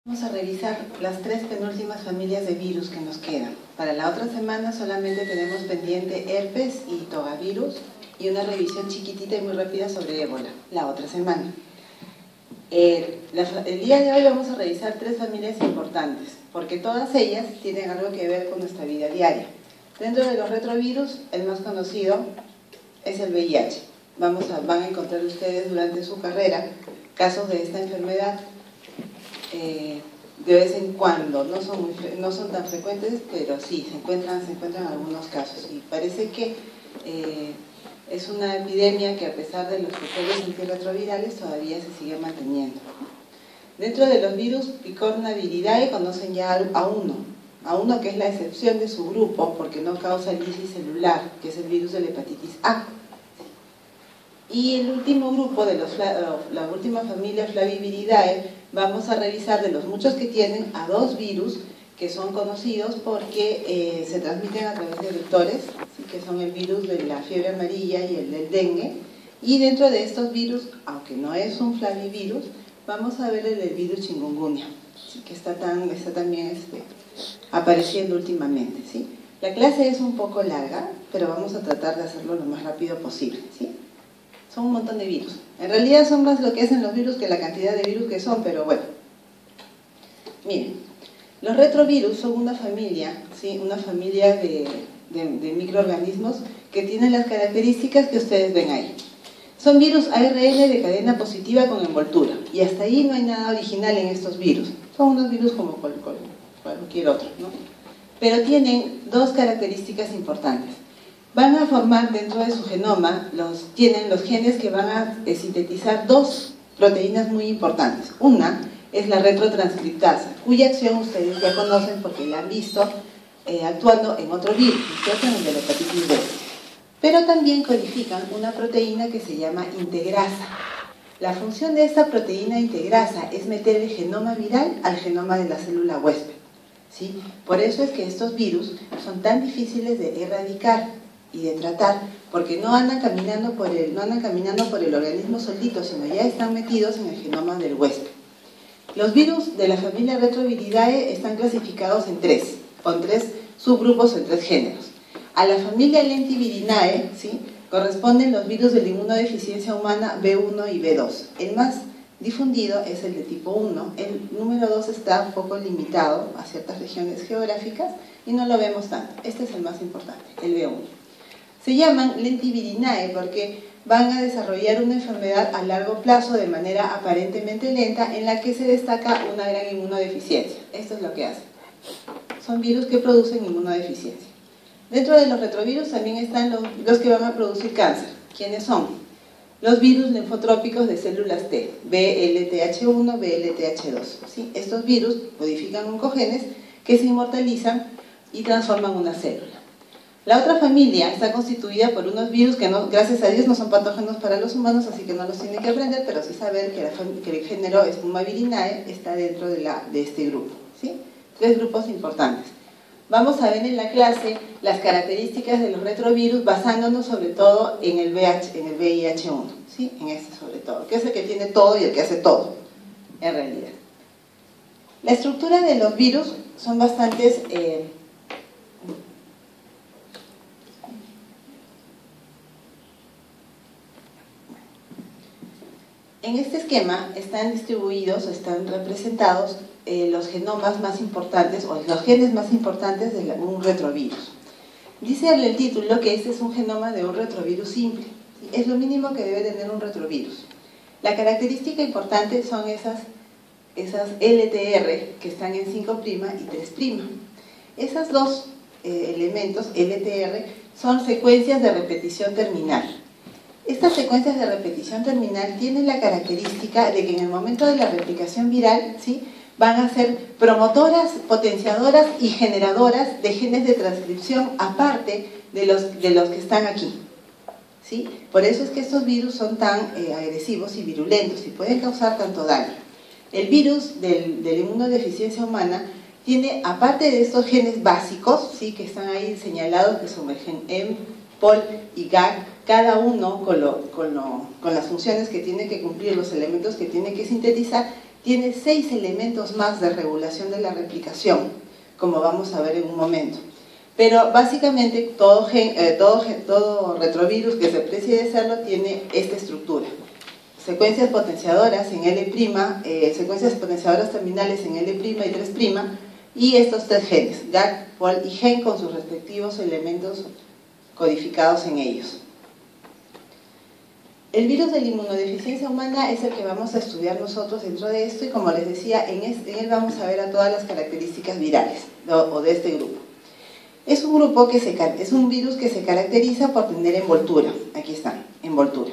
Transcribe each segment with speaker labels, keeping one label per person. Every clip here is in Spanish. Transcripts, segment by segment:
Speaker 1: Vamos a revisar las 3 penúltimas familias de virus que nos quedan. Para la otra semana solamente tenemos pendiente herpes y togavirus y una revisión chiquitita y muy rápida sobre ébola, la otra semana. El día de hoy vamos a revisar 3 familias importantes, porque todas ellas tienen algo que ver con nuestra vida diaria. Dentro de los retrovirus, el más conocido es el VIH. Van a encontrar ustedes durante su carrera casos de esta enfermedad. De vez en cuando, no son tan frecuentes, pero sí, se encuentran algunos casos. Y parece que es una epidemia que, a pesar de los protocolos antirretrovirales, todavía se sigue manteniendo. Dentro de los virus Picornaviridae conocen ya a uno que es la excepción de su grupo, porque no causa lisis celular, que es el virus de la hepatitis A. Y el último grupo, la última familia Flaviviridae, vamos a revisar de los muchos que tienen a 2 virus que son conocidos porque se transmiten a través de vectores, ¿sí? Que son el virus de la fiebre amarilla y el del dengue. Y dentro de estos virus, aunque no es un flavivirus, vamos a ver el del virus chikungunya, ¿sí? Que está también apareciendo últimamente, ¿sí? La clase es un poco larga, pero vamos a tratar de hacerlo lo más rápido posible, ¿sí? Son un montón de virus. En realidad son más lo que hacen los virus que la cantidad de virus que son, pero bueno. Miren, los retrovirus son una familia, ¿sí? Una familia de microorganismos que tienen las características que ustedes ven ahí. Son virus ARN de cadena positiva con envoltura, y hasta ahí no hay nada original en estos virus. Son unos virus como cualquier otro, ¿no? Pero tienen 2 características importantes. Van a formar dentro de su genoma, tienen los genes que van a sintetizar 2 proteínas muy importantes. Una es la retrotranscriptasa, cuya acción ustedes ya conocen porque la han visto actuando en otro virus, ¿cierto? En el de la hepatitis B. Pero también codifican una proteína que se llama integrasa. La función de esta proteína integrasa es meter el genoma viral al genoma de la célula huésped, ¿sí? Por eso es que estos virus son tan difíciles de erradicar y de tratar, porque no andan caminando por el organismo solito, sino ya están metidos en el genoma del huésped. Los virus de la familia Retroviridae están clasificados en 3, con 3 subgrupos en 3 géneros. A la familia Lentivirinae, ¿sí?, corresponden los virus de la inmunodeficiencia humana B1 y B2. El más difundido es el de tipo 1, el número 2 está un poco limitado a ciertas regiones geográficas y no lo vemos tanto. Este es el más importante, el B1. Se llaman lentivirinae porque van a desarrollar una enfermedad a largo plazo de manera aparentemente lenta en la que se destaca una gran inmunodeficiencia. Esto es lo que hacen. Son virus que producen inmunodeficiencia. Dentro de los retrovirus también están los que van a producir cáncer. ¿Quiénes son? Los virus linfotrópicos de células T, VLTH1, VLTH2. ¿Sí? Estos virus modifican oncogenes que se inmortalizan y transforman una célula. La otra familia está constituida por unos virus que, gracias a Dios, no son patógenos para los humanos, así que no los tienen que aprender, pero sí saber que el género Spumavirinae está dentro de este grupo, ¿sí? 3 grupos importantes. Vamos a ver en la clase las características de los retrovirus basándonos sobre todo en el VIH1, ¿sí? En este sobre todo, que es el que tiene todo y el que hace todo, en realidad. La estructura de los virus son bastantes... En este esquema están distribuidos, están representados los genomas más importantes o los genes más importantes de un retrovirus. Dice el título que este es un genoma de un retrovirus simple. Es lo mínimo que debe tener un retrovirus. La característica importante son esas LTR que están en 5' y 3'. Esas 2 elementos, LTR, son secuencias de repetición terminal. Estas secuencias de repetición terminal tienen la característica de que en el momento de la replicación viral, ¿sí?, van a ser promotoras, potenciadoras y generadoras de genes de transcripción aparte de los que están aquí, ¿sí? Por eso es que estos virus son tan agresivos y virulentos y pueden causar tanto daño. El virus de la inmunodeficiencia humana tiene, aparte de estos genes básicos, ¿sí?, que están ahí señalados, que son el gen M, POL y GAG, cada uno con las funciones que tiene que cumplir, los elementos que tiene que sintetizar, tiene 6 elementos más de regulación de la replicación, como vamos a ver en un momento. Pero básicamente todo retrovirus que se precie de serlo tiene esta estructura. Secuencias potenciadoras en L', secuencias potenciadoras terminales en L' y 3', y estos 3 genes, GAG, POL y GEN, con sus respectivos elementos codificados en ellos. El virus de la inmunodeficiencia humana es el que vamos a estudiar nosotros dentro de esto, y como les decía, en él vamos a ver a todas las características virales o de este grupo. Es un virus que se caracteriza por tener envoltura. Aquí están, envoltura.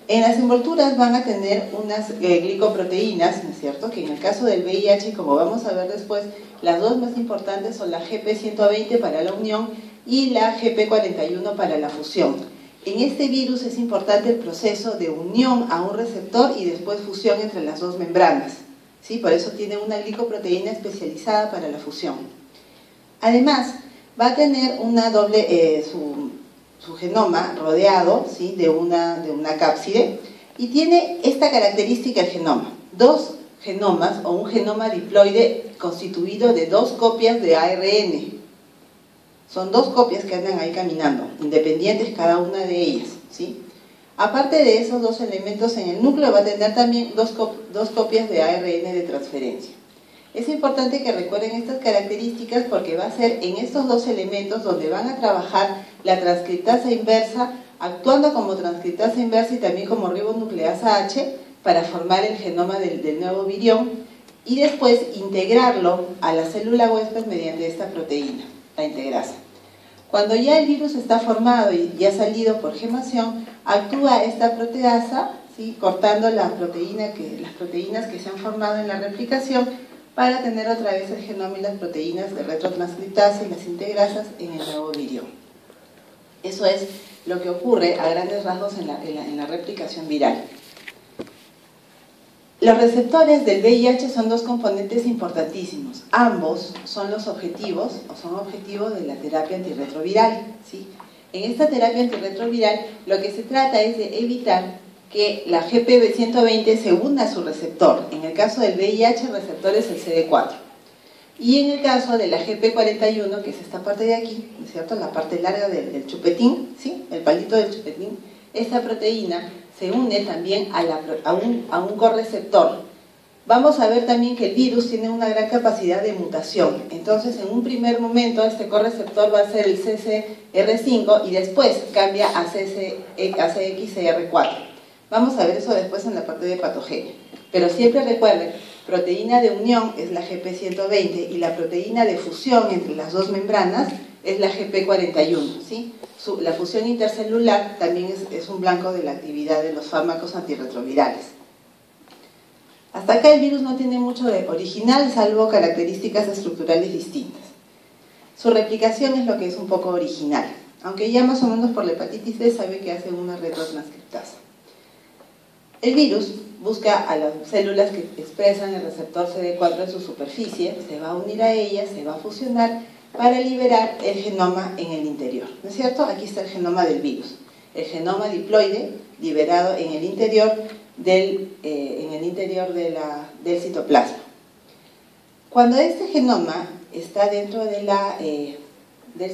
Speaker 1: En las envolturas van a tener unas glicoproteínas, ¿no es cierto? Que en el caso del VIH, como vamos a ver después, las dos más importantes son la GP120 para la unión y la GP41 para la fusión. En este virus es importante el proceso de unión a un receptor y después fusión entre las dos membranas, ¿sí? Por eso tiene una glicoproteína especializada para la fusión. Además, va a tener una su genoma rodeado, ¿sí?, de una cápside, y tiene esta característica el genoma: 2 genomas o un genoma diploide constituido de 2 copias de ARN. Son 2 copias que andan ahí caminando, independientes cada una de ellas, ¿sí? Aparte de esos 2 elementos en el núcleo, va a tener también 2 copias de ARN de transferencia. Es importante que recuerden estas características porque va a ser en estos 2 elementos donde van a trabajar la transcriptasa inversa, actuando como transcriptasa inversa y también como ribonucleasa H, para formar el genoma del nuevo virión, y después integrarlo a la célula huésped mediante esta proteína, la integrasa. Cuando ya el virus está formado y ya ha salido por gemación, actúa esta proteasa, ¿sí?, cortando las proteínas que se han formado en la replicación, para tener otra vez el genoma y las proteínas de retrotranscriptasa y las integrasas en el nuevo virión. Eso es lo que ocurre a grandes rasgos en la replicación viral. Los receptores del VIH son 2 componentes importantísimos. Ambos son los objetivos, o son objetivos de la terapia antirretroviral, ¿sí? En esta terapia antirretroviral lo que se trata es de evitar que la GP120 se una a su receptor. En el caso del VIH, el receptor es el CD4. Y en el caso de la GP41, que es esta parte de aquí, ¿no es cierto?, la parte larga del chupetín, ¿sí?, el palito del chupetín, esta proteína se une también a un correceptor. Vamos a ver también que el virus tiene una gran capacidad de mutación. Entonces, en un primer momento, este correceptor va a ser el CCR5 y después cambia a CXCR4. Vamos a ver eso después en la parte de patogenia. Pero siempre recuerden, proteína de unión es la GP120 y la proteína de fusión entre las 2 membranas es la GP41, ¿sí? La fusión intercelular también es un blanco de la actividad de los fármacos antirretrovirales. Hasta acá el virus no tiene mucho de original, salvo características estructurales distintas. Su replicación es lo que es un poco original, aunque ya más o menos por la hepatitis B sabe que hace una retrotranscriptasa. El virus busca a las células que expresan el receptor CD4 en su superficie, se va a unir a ellas, se va a fusionar para liberar el genoma en el interior, ¿no es cierto? Aquí está el genoma del virus, el genoma diploide liberado en el interior del citoplasma. Cuando este genoma está dentro del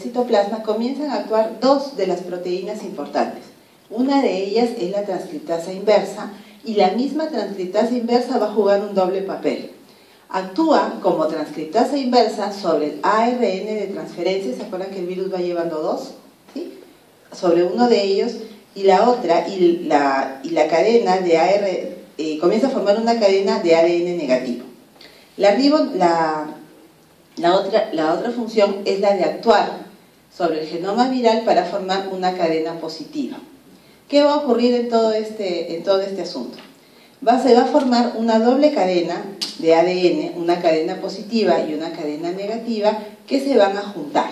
Speaker 1: citoplasma, comienzan a actuar 2 de las proteínas importantes. Una de ellas es la transcriptasa inversa, y la misma transcriptasa inversa va a jugar un doble papel. Actúa como transcriptasa inversa sobre el ARN de transferencia. ¿Se acuerdan que el virus va llevando 2? ¿Sí? Sobre uno de ellos, y la otra, y la cadena de ARN, comienza a formar una cadena de ADN negativo. La otra función es la de actuar sobre el genoma viral para formar una cadena positiva. ¿Qué va a ocurrir en todo este asunto? Se va a formar una doble cadena de ADN, una cadena positiva y una cadena negativa, que se van a juntar.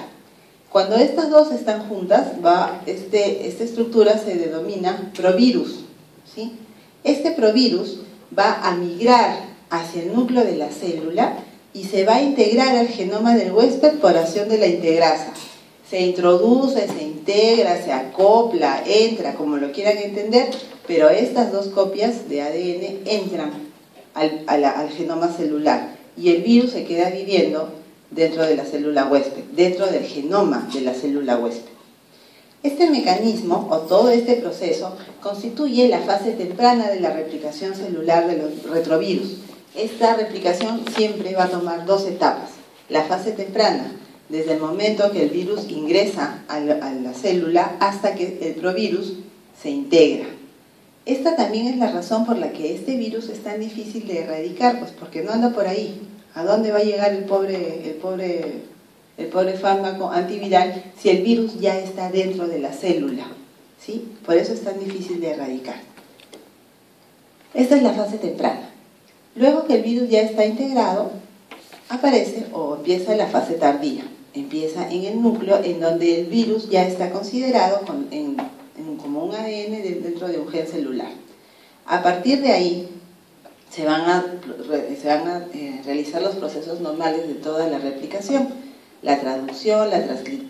Speaker 1: Cuando estas 2 están juntas, esta estructura se denomina provirus, ¿sí? Este provirus va a migrar hacia el núcleo de la célula y se va a integrar al genoma del huésped por acción de la integrasa. Se introduce, se integra, se acopla, entra, como lo quieran entender, pero estas 2 copias de ADN entran al genoma celular y el virus se queda viviendo dentro de la célula huésped, dentro del genoma de la célula huésped. Este mecanismo o todo este proceso constituye la fase temprana de la replicación celular de los retrovirus. Esta replicación siempre va a tomar dos etapas. La fase temprana, desde el momento que el virus ingresa a la célula hasta que el provirus se integra. Esta también es la razón por la que este virus es tan difícil de erradicar, pues porque no anda por ahí. ¿A dónde va a llegar el pobre fármaco antiviral si el virus ya está dentro de la célula? ¿Sí? Por eso es tan difícil de erradicar. Esta es la fase temprana. Luego que el virus ya está integrado, aparece o empieza la fase tardía. Empieza en el núcleo, en donde el virus ya está considerado como un ADN dentro de un gen celular. A partir de ahí se van a realizar los procesos normales de toda la replicación. La traducción,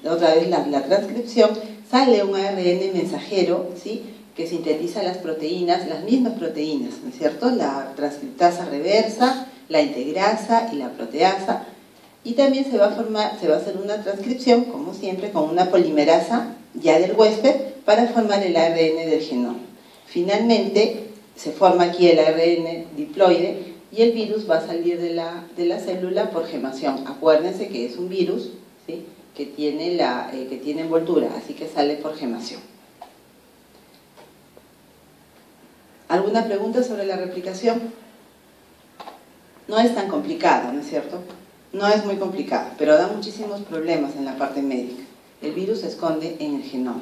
Speaker 1: otra vez la transcripción, sale un ARN mensajero, ¿sí?, que sintetiza las proteínas, las mismas proteínas, ¿no es cierto? La transcriptasa reversa, la integrasa y la proteasa. Y también se va a hacer una transcripción, como siempre, con una polimerasa ya del huésped para formar el ARN del genoma. Finalmente, se forma aquí el ARN diploide y el virus va a salir de la célula por gemación. Acuérdense que es un virus, ¿sí?, que tiene envoltura, así que sale por gemación. ¿Alguna pregunta sobre la replicación? No es tan complicada, ¿no es cierto? No es muy complicada, pero da muchísimos problemas en la parte médica. El virus se esconde en el genoma.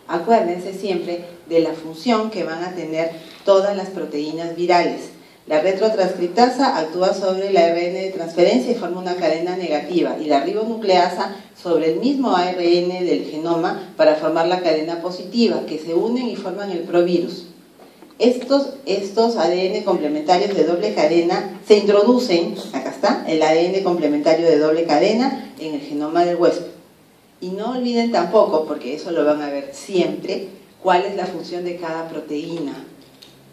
Speaker 1: Acuérdense siempre de la función que van a tener todas las proteínas virales. La retrotranscriptasa actúa sobre el ARN de transferencia y forma una cadena negativa, y la ribonucleasa sobre el mismo ARN del genoma para formar la cadena positiva, que se unen y forman el provirus. Estos ADN complementarios de doble cadena se introducen, acá está, el ADN complementario de doble cadena en el genoma del huésped. Y no olviden tampoco, porque eso lo van a ver siempre, cuál es la función de cada proteína,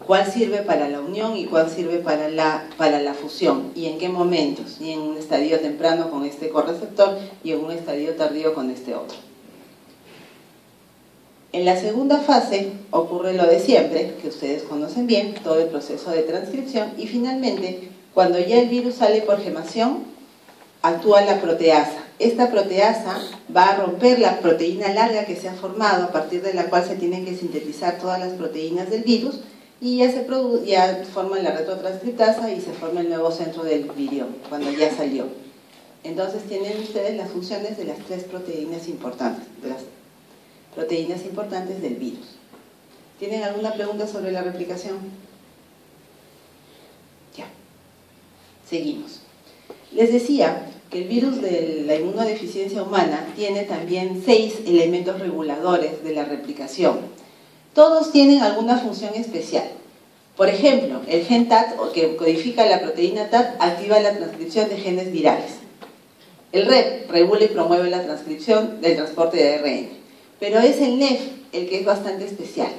Speaker 1: cuál sirve para la unión y cuál sirve para la fusión, y en qué momentos, y en un estadio temprano con este correceptor y en un estadio tardío con este otro. En la segunda fase ocurre lo de siempre, que ustedes conocen bien, todo el proceso de transcripción, y finalmente, cuando ya el virus sale por gemación, actúa la proteasa. Esta proteasa va a romper la proteína larga que se ha formado, a partir de la cual se tienen que sintetizar todas las proteínas del virus, y ya forma la retrotranscriptasa y se forma el nuevo centro del virión, cuando ya salió. Entonces tienen ustedes las funciones de las tres proteínas importantes, del virus. ¿Tienen alguna pregunta sobre la replicación? Ya. Seguimos. Les decía que el virus de la inmunodeficiencia humana tiene también 6 elementos reguladores de la replicación. Todos tienen alguna función especial. Por ejemplo, el gen TAT, que codifica la proteína TAT, activa la transcripción de genes virales. El REP regula y promueve la transcripción del transporte de ARN. Pero es el NEF el que es bastante especial.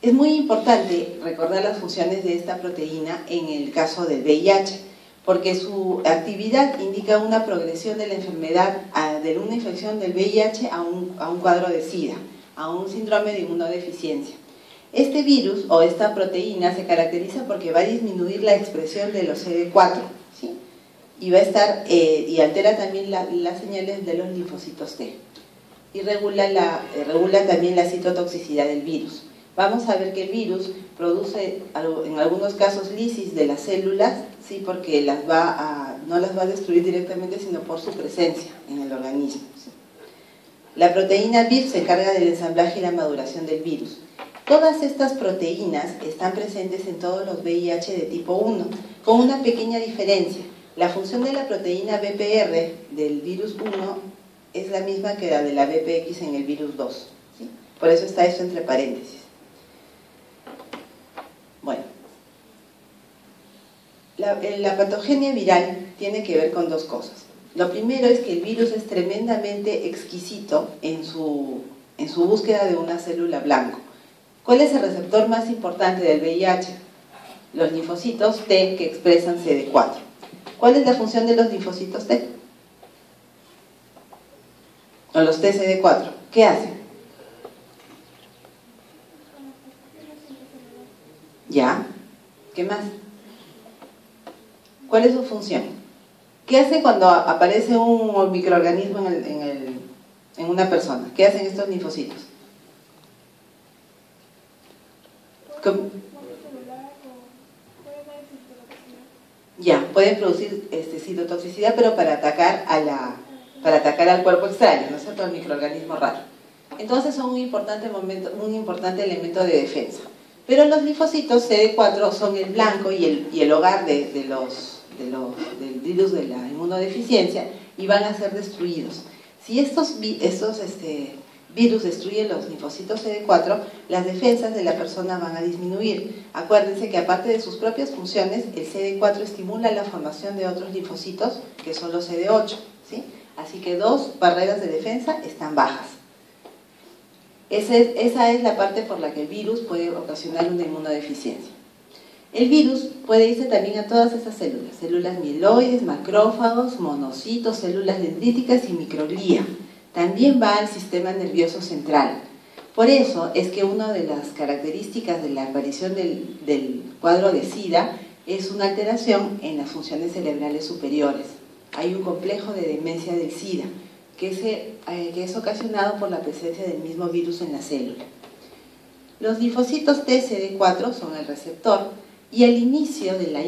Speaker 1: Es muy importante recordar las funciones de esta proteína en el caso del VIH, porque su actividad indica una progresión de la enfermedad, de una infección del VIH a un cuadro de SIDA, a un síndrome de inmunodeficiencia. Este virus o esta proteína se caracteriza porque va a disminuir la expresión de los CD4, ¿sí?, y va a estar y altera también las señales de los linfocitos T, y regula también la citotoxicidad del virus. Vamos a ver que el virus produce en algunos casos lisis de las células, sí, porque no las va a destruir directamente, sino por su presencia en el organismo, ¿sí? La proteína BIF se encarga del ensamblaje y la maduración del virus. Todas estas proteínas están presentes en todos los VIH de tipo 1, con una pequeña diferencia. La función de la proteína BPR del virus 1 es la misma que la de la BPX en el virus 2, ¿sí? Por eso está eso entre paréntesis. Bueno, la patogenia viral tiene que ver con dos cosas. Lo primero es que el virus es tremendamente exquisito en su búsqueda de una célula blanco. ¿Cuál es el receptor más importante del VIH? los linfocitos T que expresan CD4. ¿Cuál es la función de los linfocitos T? O los TCD4. ¿Qué hacen? ¿Ya? ¿Qué más? ¿Cuál es su función? ¿Qué hace cuando aparece un microorganismo en una persona? ¿Qué hacen estos linfocitos? Ya, pueden producir citotoxicidad, pero para atacar al cuerpo extraño, ¿no es cierto?, al microorganismo raro. Entonces son un importante elemento de defensa. Pero los linfocitos CD4 son el blanco y el hogar del virus de la inmunodeficiencia y van a ser destruidos. Si estos virus destruyen los linfocitos CD4, las defensas de la persona van a disminuir. Acuérdense que aparte de sus propias funciones, el CD4 estimula la formación de otros linfocitos que son los CD8, ¿sí? Así que dos barreras de defensa están bajas. Esa es la parte por la que el virus puede ocasionar una inmunodeficiencia. El virus puede irse también a todas esas células, células mieloides, macrófagos, monocitos, células dendríticas y microglía. También va al sistema nervioso central. Por eso es que una de las características de la aparición del cuadro de SIDA es una alteración en las funciones cerebrales superiores. Hay un complejo de demencia del SIDA, que es ocasionado por la presencia del mismo virus en la célula. Los linfocitos TCD4 son el receptor y al inicio de la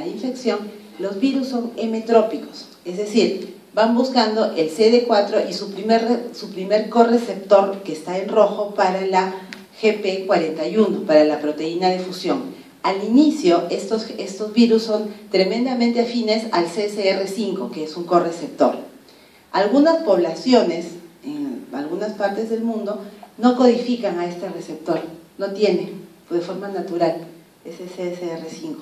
Speaker 1: infección los virus son hemetrópicos, es decir, van buscando el CD4 y su primer correceptor, que está en rojo, para la GP41, para la proteína de fusión. Al inicio, estos virus son tremendamente afines al CCR5, que es un correceptor. Algunas poblaciones, en algunas partes del mundo, no codifican a este receptor, no tienen, de forma natural, ese CCR5.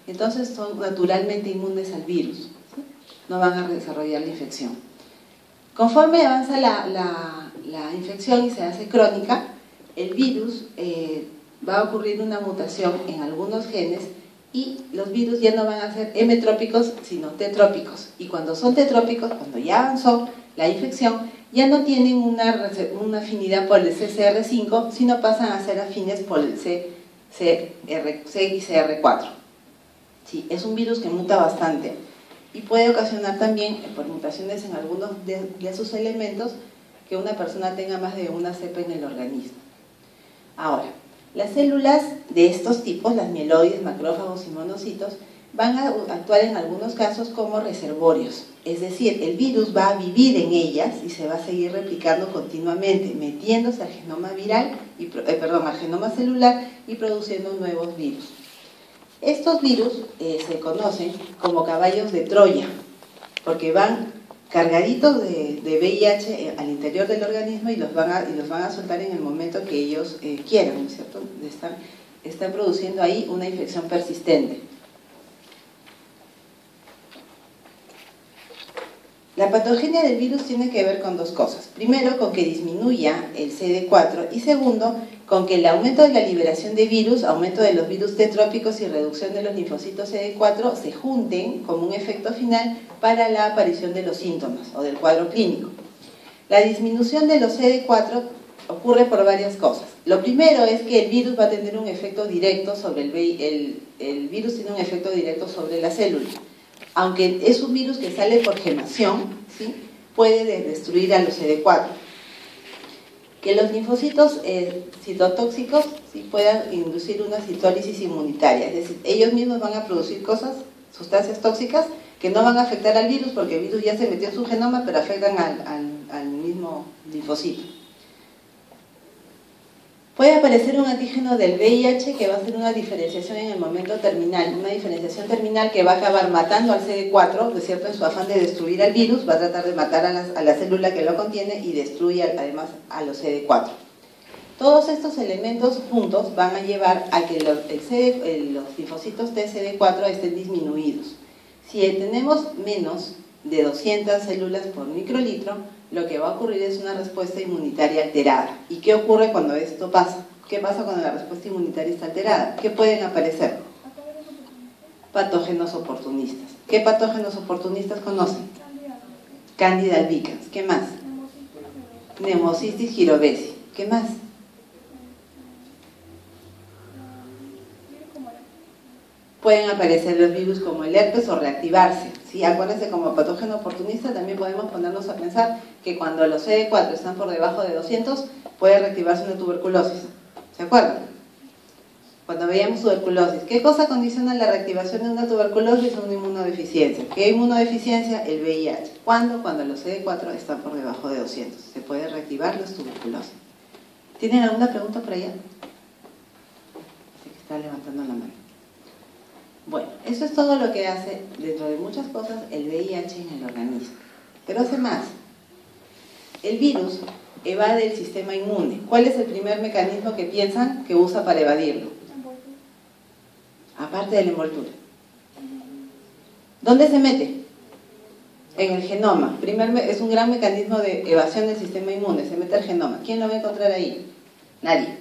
Speaker 1: Entonces son naturalmente inmunes al virus, ¿sí? No van a desarrollar la infección. Conforme avanza la infección y se hace crónica, el virus va a ocurrir una mutación en algunos genes y los virus ya no van a ser hemetrópicos, sino tetrópicos. Y cuando son tetrópicos, cuando ya avanzó la infección, ya no tienen una afinidad por el CCR5, sino pasan a ser afines por el CXCR4. Sí, es un virus que muta bastante y puede ocasionar también, por mutaciones en algunos de sus elementos, que una persona tenga más de una cepa en el organismo. Ahora, las células de estos tipos, las mieloides, macrófagos y monocitos, van a actuar en algunos casos como reservorios, es decir, el virus va a vivir en ellas y se va a seguir replicando continuamente, metiéndose al genoma viral, al genoma celular y produciendo nuevos virus. Estos virus se conocen como caballos de Troya, porque van cargaditos de VIH al interior del organismo y los van a soltar en el momento que ellos quieran, ¿no es cierto? Están produciendo ahí una infección persistente. La patogenia del virus tiene que ver con dos cosas. Primero, con que disminuya el CD4 y segundo, con que el aumento de la liberación de virus, aumento de los virus tetrópicos y reducción de los linfocitos CD4 se junten como un efecto final para la aparición de los síntomas o del cuadro clínico. La disminución de los CD4 ocurre por varias cosas. Lo primero es que el virus va a tener un efecto directo sobre el virus tiene un efecto directo sobre la célula. Aunque es un virus que sale por gemación, ¿sí?, puede destruir a los CD4. Que los linfocitos citotóxicos, ¿sí?, puedan inducir una citólisis inmunitaria, es decir, ellos mismos van a producir sustancias tóxicas que no van a afectar al virus porque el virus ya se metió en su genoma, pero afectan al mismo linfocito. Puede aparecer un antígeno del VIH que va a hacer una diferenciación en el momento terminal, una diferenciación terminal que va a acabar matando al CD4, ¿no es cierto?, en su afán de destruir al virus, va a tratar de matar a la célula que lo contiene y destruye además a los CD4. Todos estos elementos juntos van a llevar a que los linfocitos TCD4 estén disminuidos. Si tenemos menos de 200 células por microlitro, lo que va a ocurrir es una respuesta inmunitaria alterada. ¿Y qué ocurre cuando esto pasa? ¿Qué pasa cuando la respuesta inmunitaria está alterada? ¿Qué pueden aparecer? patógenos oportunistas. ¿Qué patógenos oportunistas conocen? Candida albicans. ¿Qué más? Pneumocystis jirovecii. ¿Qué más? Pueden aparecer los virus como el herpes o reactivarse, ¿sí? Acuérdense, como patógeno oportunista también podemos ponernos a pensar que cuando los CD4 están por debajo de 200 puede reactivarse una tuberculosis. ¿Se acuerdan? Cuando veíamos tuberculosis, ¿qué cosa condiciona la reactivación de una tuberculosis? Una inmunodeficiencia. ¿Qué inmunodeficiencia? El VIH. ¿Cuándo? Cuando los CD4 están por debajo de 200. Se puede reactivar las tuberculosis. ¿Tienen alguna pregunta por allá? Así que está levantando la mano. Bueno, eso es todo lo que hace, dentro de muchas cosas, el VIH en el organismo. Pero hace más. El virus evade el sistema inmune. ¿Cuál es el primer mecanismo que piensan que usa para evadirlo? Aparte de la envoltura. ¿Dónde se mete? En el genoma. Es un gran mecanismo de evasión del sistema inmune. Se mete al genoma. ¿Quién lo va a encontrar ahí? Nadie.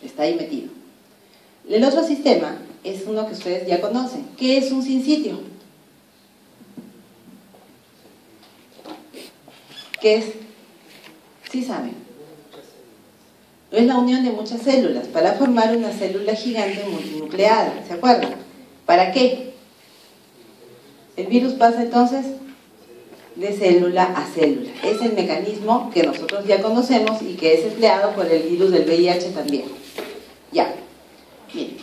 Speaker 1: Está ahí metido. El otro sistema es uno que ustedes ya conocen. ¿Qué es un sinsitio? ¿Qué es? ¿Sí saben? Es la unión de muchas células para formar una célula gigante multinucleada. ¿Se acuerdan? ¿Para qué? El virus pasa entonces de célula a célula. Es el mecanismo que nosotros ya conocemos y que es empleado por el virus del VIH también. Ya. Bien.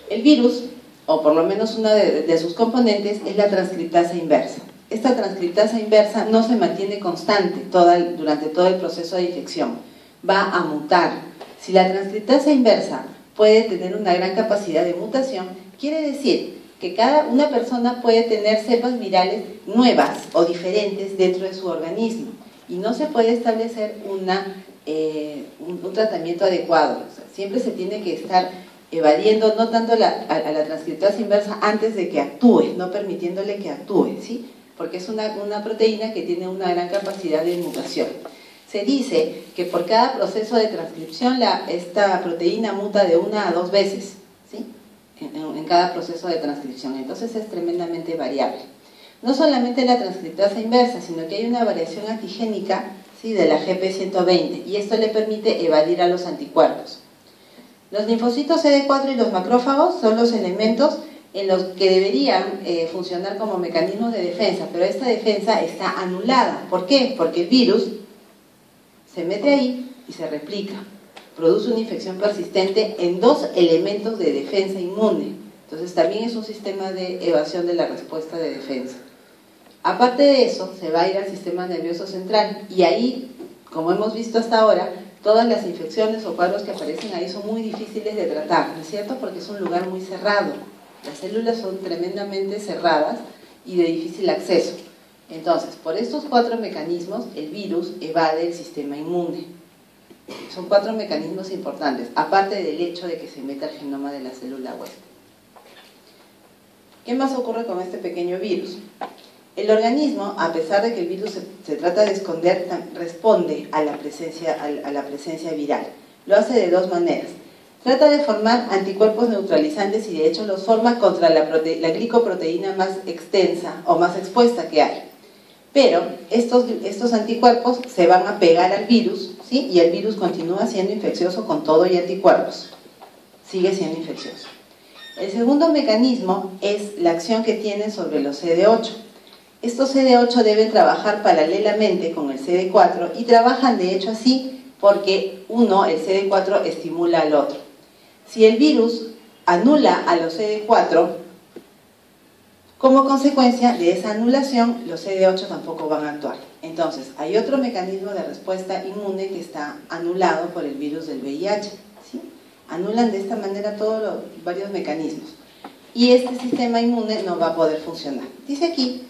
Speaker 1: El virus, o por lo menos una de sus componentes, es la transcriptasa inversa. Esta transcriptasa inversa no se mantiene constante durante todo el proceso de infección. Va a mutar. Si la transcriptasa inversa puede tener una gran capacidad de mutación, quiere decir que una persona puede tener cepas virales nuevas o diferentes dentro de su organismo y no se puede establecer un tratamiento adecuado. O sea, siempre se tiene que estar evadiendo no tanto a la transcriptasa inversa antes de que actúe, no permitiéndole que actúe, ¿sí? Porque es una proteína que tiene una gran capacidad de mutación. Se dice que por cada proceso de transcripción esta proteína muta de 1 a 2 veces, ¿sí? En cada proceso de transcripción, entonces es tremendamente variable. No solamente la transcriptasa inversa, sino que hay una variación antigénica, ¿sí? De la GP120, y esto le permite evadir a los anticuerpos. Los linfocitos CD4 y los macrófagos son los elementos en los que deberían funcionar como mecanismos de defensa, pero esta defensa está anulada. ¿Por qué? Porque el virus se mete ahí y se replica. Produce una infección persistente en 2 elementos de defensa inmune. Entonces también es un sistema de evasión de la respuesta de defensa. Aparte de eso, se va a ir al sistema nervioso central y ahí, como hemos visto hasta ahora, todas las infecciones o cuadros que aparecen ahí son muy difíciles de tratar, ¿no es cierto? Porque es un lugar muy cerrado. Las células son tremendamente cerradas y de difícil acceso. Entonces, por estos 4 mecanismos, el virus evade el sistema inmune. Son 4 mecanismos importantes, aparte del hecho de que se meta al genoma de la célula huésped. ¿Qué más ocurre con este pequeño virus? El organismo, a pesar de que el virus se trata de esconder, responde a la presencia viral. Lo hace de 2 maneras. Trata de formar anticuerpos neutralizantes y de hecho los forma contra la glicoproteína más extensa o más expuesta que hay. Pero estos anticuerpos se van a pegar al virus, ¿sí? Y el virus continúa siendo infeccioso con todo y anticuerpos. Sigue siendo infeccioso. El segundo mecanismo es la acción que tienen sobre los CD8. Estos CD8 deben trabajar paralelamente con el CD4 y trabajan de hecho así porque el CD4 estimula al otro. Si el virus anula a los CD4, como consecuencia de esa anulación, los CD8 tampoco van a actuar. Entonces, hay otro mecanismo de respuesta inmune que está anulado por el virus del VIH, ¿sí? Anulan de esta manera varios mecanismos. Y este sistema inmune no va a poder funcionar. Dice aquí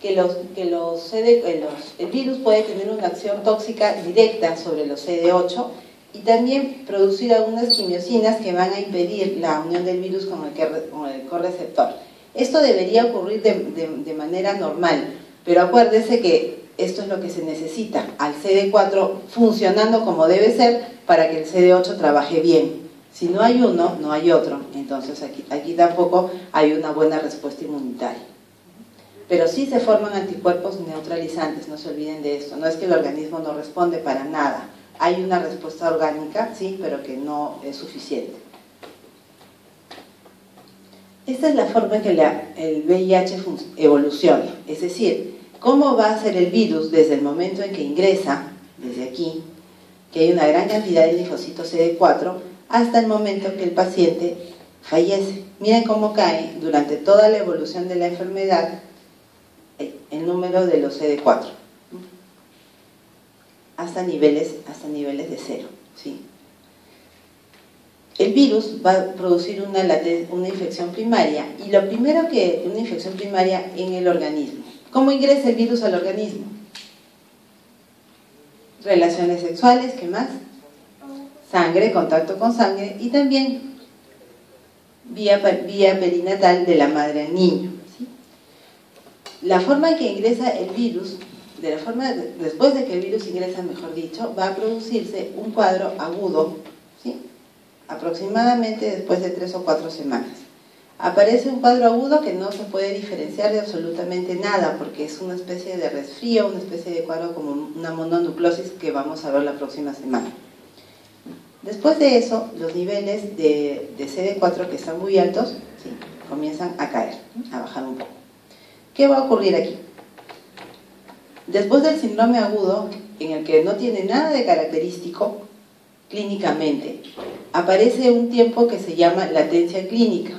Speaker 1: que el virus puede tener una acción tóxica directa sobre los CD8 y también producir algunas quimiosinas que van a impedir la unión del virus con el correceptor. Esto debería ocurrir de manera normal, pero acuérdese que esto es lo que se necesita, al CD4 funcionando como debe ser para que el CD8 trabaje bien. Si no hay uno, no hay otro. Entonces aquí tampoco hay una buena respuesta inmunitaria. Pero sí se forman anticuerpos neutralizantes, no se olviden de esto. No es que el organismo no responde para nada. Hay una respuesta orgánica, sí, pero que no es suficiente. Esta es la forma en que el VIH evoluciona. Es decir, cómo va a ser el virus desde el momento en que ingresa, desde aquí, que hay una gran cantidad de linfocitos CD4, hasta el momento que el paciente fallece. Miren cómo cae durante toda la evolución de la enfermedad el número de los CD4 hasta niveles de 0, ¿sí? El virus va a producir una infección primaria, y lo primero que una infección primaria en el organismo. ¿Cómo ingresa el virus al organismo? Relaciones sexuales, ¿qué más? Sangre, contacto con sangre, y también vía perinatal de la madre al niño, ¿sí? La forma en que ingresa el virus, después de que el virus ingresa, mejor dicho, va a producirse un cuadro agudo, ¿sí? Aproximadamente después de 3 o 4 semanas. Aparece un cuadro agudo que no se puede diferenciar de absolutamente nada, porque es una especie de resfrío, una especie de cuadro como una mononucleosis que vamos a ver la próxima semana. Después de eso, los niveles de CD4, que están muy altos, ¿sí?, comienzan a caer, a bajar un poco. ¿Qué va a ocurrir aquí? Después del síndrome agudo, en el que no tiene nada de característico clínicamente, aparece un tiempo que se llama latencia clínica.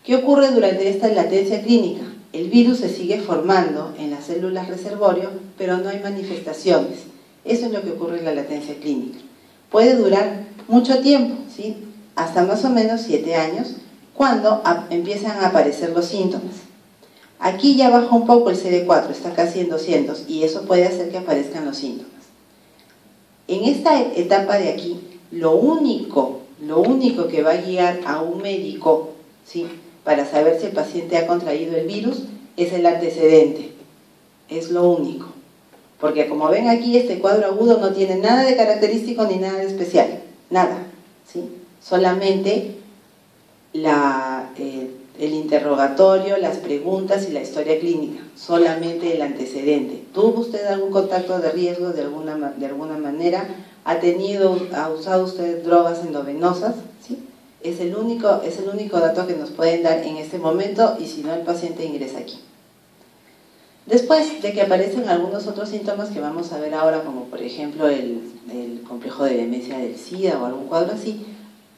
Speaker 1: ¿Qué ocurre durante esta latencia clínica? El virus se sigue formando en las células reservorio, pero no hay manifestaciones. Eso es lo que ocurre en la latencia clínica. Puede durar mucho tiempo, ¿sí?, hasta más o menos 7 años, cuando empiezan a aparecer los síntomas. Aquí ya baja un poco el CD4, está casi en 200, y eso puede hacer que aparezcan los síntomas. En esta etapa de aquí, lo único que va a guiar a un médico, ¿sí?, para saber si el paciente ha contraído el virus, es el antecedente. Es lo único. Porque como ven aquí, este cuadro agudo no tiene nada de característico ni nada de especial. Nada, ¿sí? Solamente el interrogatorio, las preguntas y la historia clínica. Solamente el antecedente. ¿Tuvo usted algún contacto de riesgo de alguna manera? ¿Ha usado usted drogas endovenosas? ¿Sí? Es el único dato que nos pueden dar en este momento, y si no, el paciente ingresa aquí. Después de que aparecen algunos otros síntomas que vamos a ver ahora, como por ejemplo el complejo de demencia del SIDA o algún cuadro así,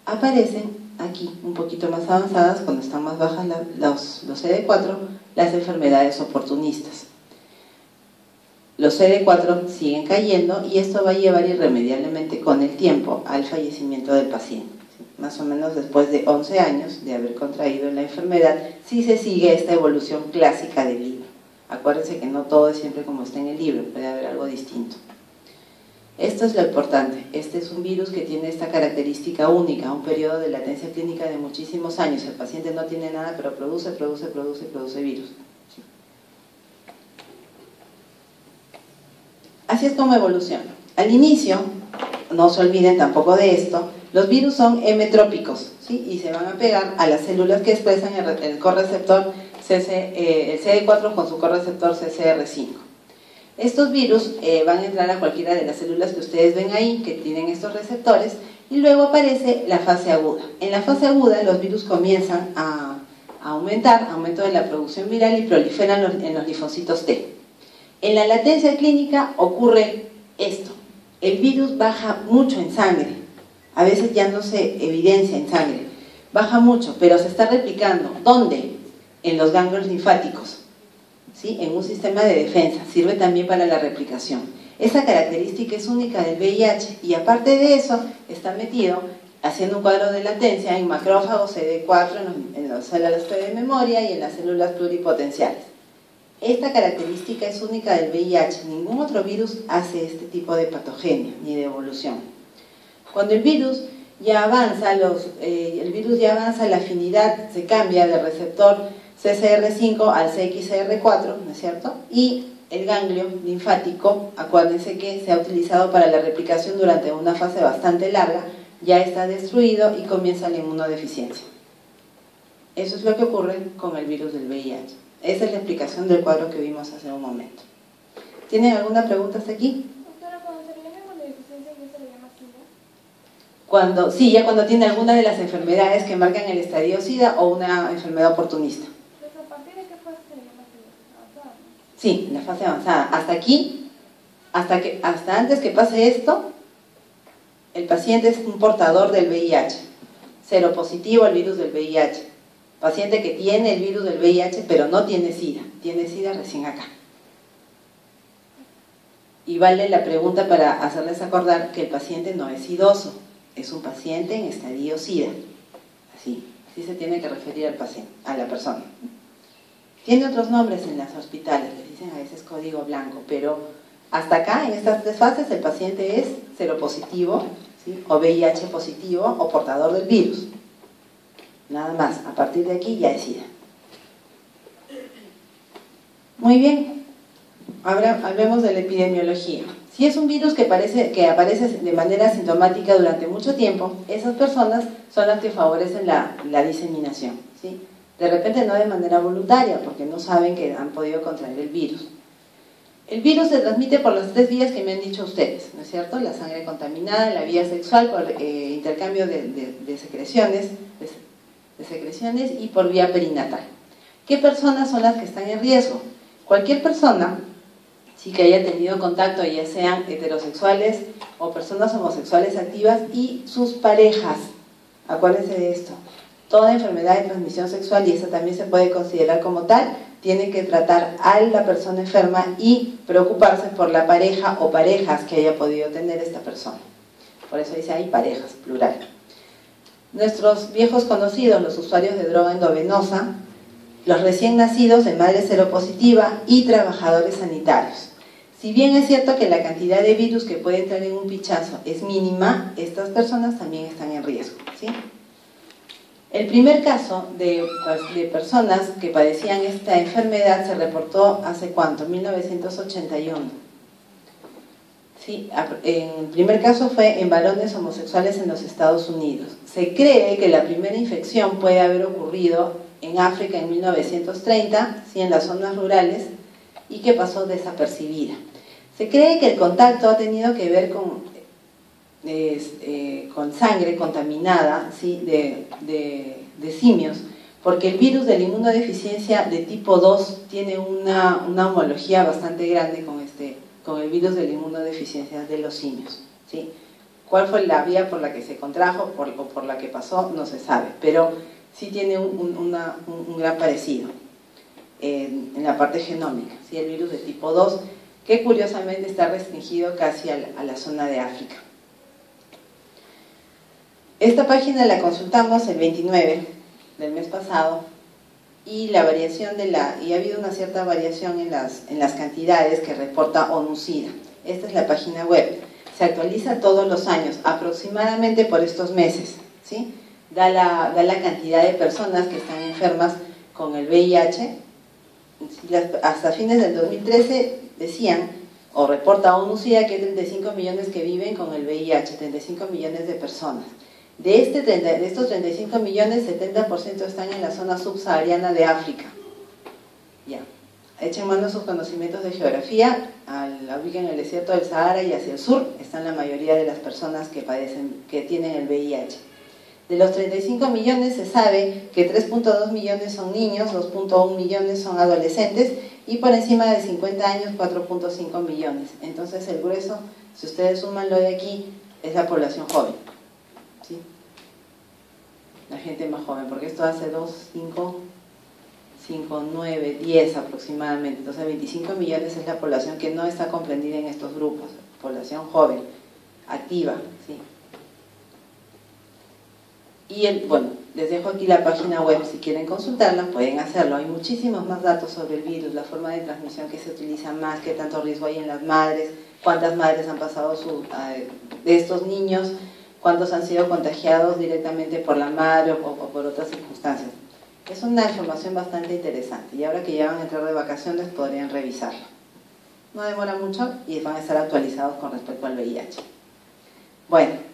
Speaker 1: aparecen aquí, un poquito más avanzadas, cuando están más bajas los CD4, las enfermedades oportunistas. Los CD4 siguen cayendo, y esto va a llevar irremediablemente con el tiempo al fallecimiento del paciente. Más o menos después de 11 años de haber contraído la enfermedad, si se sigue esta evolución clásica del libro. Acuérdense que no todo es siempre como está en el libro, puede haber algo distinto. Esto es lo importante. Este es un virus que tiene esta característica única, un periodo de latencia clínica de muchísimos años. El paciente no tiene nada, pero produce virus. ¿Sí? Así es como evoluciona. Al inicio, no se olviden tampoco de esto, los virus son hemetrópicos, ¿sí?, y se van a pegar a las células que expresan el correceptor el CD4 con su correceptor CCR5. Estos virus van a entrar a cualquiera de las células que ustedes ven ahí, que tienen estos receptores, y luego aparece la fase aguda. En la fase aguda los virus comienzan a aumentar, aumento de la producción viral, y proliferan en los linfocitos T. En la latencia clínica ocurre esto: el virus baja mucho en sangre, a veces ya no se evidencia en sangre, baja mucho, pero se está replicando. ¿Dónde? En los ganglios linfáticos, ¿sí?, en un sistema de defensa, sirve también para la replicación. Esa característica es única del VIH, y aparte de eso está metido, haciendo un cuadro de latencia, en macrófagos, CD4, en las células T de memoria y en las células pluripotenciales. Esta característica es única del VIH, ningún otro virus hace este tipo de patogenia ni de evolución. Cuando el virus ya avanza, la afinidad se cambia del receptor CCR5 al CXCR4, ¿no es cierto? Y el ganglio linfático, acuérdense que se ha utilizado para la replicación durante una fase bastante larga, ya está destruido y comienza la inmunodeficiencia. Eso es lo que ocurre con el virus del VIH. Esa es la explicación del cuadro que vimos hace un momento. ¿Tienen alguna pregunta hasta aquí?
Speaker 2: Doctora, cuando se le llama inmunodeficiencia, ¿ya se le llama SIDA?
Speaker 1: Sí, ya cuando tiene alguna de las enfermedades que marcan el estadio SIDA o una enfermedad oportunista.
Speaker 2: Entonces, ¿a partir de qué fase se le llama SIDA? Avanzada, ¿no?
Speaker 1: Sí, la fase avanzada. Hasta aquí, hasta antes que pase esto, el paciente es un portador del VIH, seropositivo al virus del VIH. Paciente que tiene el virus del VIH pero no tiene SIDA, tiene SIDA recién acá. Y vale la pregunta para hacerles acordar que el paciente no es idoso, es un paciente en estadio SIDA. Así se tiene que referir al paciente, a la persona. Tiene otros nombres en los hospitales, les dicen a veces código blanco, pero hasta acá, en estas tres fases, el paciente es seropositivo, ¿sí? O VIH positivo o portador del virus. Nada más, a partir de aquí ya es SIDA. Muy bien, ahora hablemos de la epidemiología. Si es un virus que aparece de manera asintomática durante mucho tiempo, esas personas son las que favorecen la diseminación, ¿sí? De repente no de manera voluntaria, porque no saben que han podido contraer el virus. El virus se transmite por las tres vías que me han dicho ustedes, ¿no es cierto? La sangre contaminada, la vía sexual por intercambio de secreciones, y por vía perinatal. ¿Qué personas son las que están en riesgo? Cualquier persona, sí, que haya tenido contacto, ya sean heterosexuales o personas homosexuales activas y sus parejas. Acuérdense de esto. Toda enfermedad de transmisión sexual, y esa también se puede considerar como tal, tiene que tratar a la persona enferma y preocuparse por la pareja o parejas que haya podido tener esta persona. Por eso dice ahí parejas, plural. Nuestros viejos conocidos, los usuarios de droga endovenosa, los recién nacidos de madre seropositiva y trabajadores sanitarios. Si bien es cierto que la cantidad de virus que puede entrar en un pinchazo es mínima, estas personas también están en riesgo, ¿sí? El primer caso de personas que padecían esta enfermedad se reportó hace ¿cuánto? 1981. Sí, el primer caso fue en varones homosexuales en los Estados Unidos. Se cree que la primera infección puede haber ocurrido en África en 1930, ¿sí? En las zonas rurales, y que pasó desapercibida. Se cree que el contacto ha tenido que ver con sangre contaminada, ¿sí? de simios, porque el virus de la inmunodeficiencia de tipo 2 tiene una homología bastante grande con el virus de la inmunodeficiencia de los simios, ¿sí? ¿Cuál fue la vía por la que se contrajo o por la que pasó? No se sabe, pero sí tiene un gran parecido en la parte genómica, ¿sí? El virus de tipo 2, que curiosamente está restringido casi a la zona de África. Esta página la consultamos el 29 del mes pasado y la variación y ha habido una cierta variación en las cantidades que reporta ONU-SIDA. Esta es la página web. Se actualiza todos los años, aproximadamente por estos meses, ¿sí? Da la cantidad de personas que están enfermas con el VIH. Hasta fines del 2013 decían, o reporta ONU-SIDA, que hay 35 millones que viven con el VIH, 35 millones de personas. De estos 35 millones, 70% están en la zona subsahariana de África. Ya. Echen mano a sus conocimientos de geografía, ubiquen el desierto del Sahara y hacia el sur están la mayoría de las personas que tienen el VIH. De los 35 millones se sabe que 3.2 millones son niños, 2.1 millones son adolescentes y por encima de 50 años 4.5 millones. Entonces el grueso, si ustedes suman lo de aquí, es la población joven, ¿sí? La gente más joven, porque esto hace 2, 5, 9, 10 aproximadamente. Entonces 25 millones es la población que no está comprendida en estos grupos, población joven, activa, ¿sí? Y bueno, les dejo aquí la página web, si quieren consultarla pueden hacerlo. Hay muchísimos más datos sobre el virus, la forma de transmisión que se utiliza más, qué tanto riesgo hay en las madres, cuántas madres han pasado de estos niños, cuántos han sido contagiados directamente por la madre o por otras circunstancias. Es una información bastante interesante y ahora que ya van a entrar de vacaciones podrían revisarlo. No demora mucho y van a estar actualizados con respecto al VIH. Bueno,